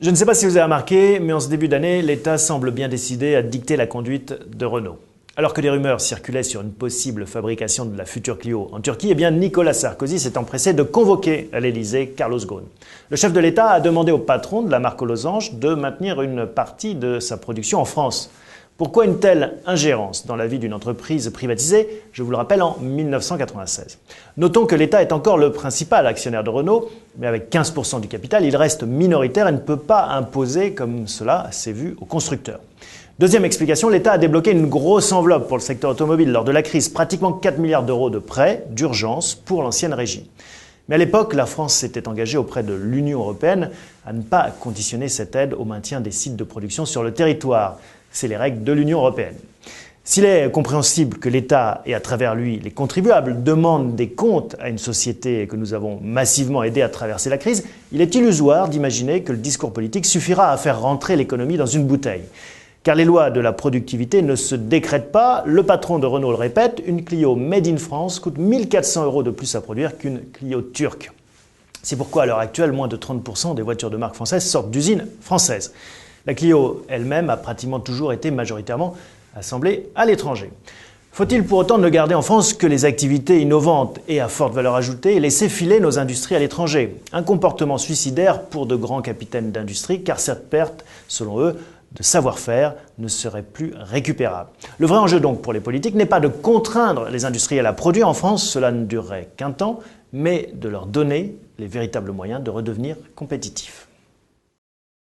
Je ne sais pas si vous avez remarqué, mais en ce début d'année, l'État semble bien décidé à dicter la conduite de Renault. Alors que des rumeurs circulaient sur une possible fabrication de la future Clio en Turquie, eh bien Nicolas Sarkozy s'est empressé de convoquer à l'Élysée Carlos Ghosn. Le chef de l'État a demandé au patron de la marque aux losanges de maintenir une partie de sa production en France. Pourquoi une telle ingérence dans la vie d'une entreprise privatisée, je vous le rappelle, en 1996. Notons que l'État est encore le principal actionnaire de Renault, mais avec 15% du capital, il reste minoritaire et ne peut pas imposer comme cela s'est vu aux constructeurs. Deuxième explication, l'État a débloqué une grosse enveloppe pour le secteur automobile lors de la crise, pratiquement 4 milliards d'euros de prêts d'urgence pour l'ancienne régie. Mais à l'époque, la France s'était engagée auprès de l'Union européenne à ne pas conditionner cette aide au maintien des sites de production sur le territoire. C'est les règles de l'Union européenne. S'il est compréhensible que l'État et à travers lui les contribuables demandent des comptes à une société que nous avons massivement aidée à traverser la crise, il est illusoire d'imaginer que le discours politique suffira à faire rentrer l'économie dans une bouteille. Car les lois de la productivité ne se décrètent pas. Le patron de Renault le répète, une Clio Made in France coûte 1 400 € de plus à produire qu'une Clio turque. C'est pourquoi à l'heure actuelle, moins de 30% des voitures de marque française sortent d'usines françaises. La Clio elle-même a pratiquement toujours été majoritairement assemblée à l'étranger. Faut-il pour autant ne garder en France que les activités innovantes et à forte valeur ajoutée et laisser filer nos industries à l'étranger? Un comportement suicidaire pour de grands capitaines d'industrie, car cette perte, selon eux, de savoir-faire ne serait plus récupérable. Le vrai enjeu donc pour les politiques n'est pas de contraindre les industriels à produire en France, cela ne durerait qu'un temps, mais de leur donner les véritables moyens de redevenir compétitifs.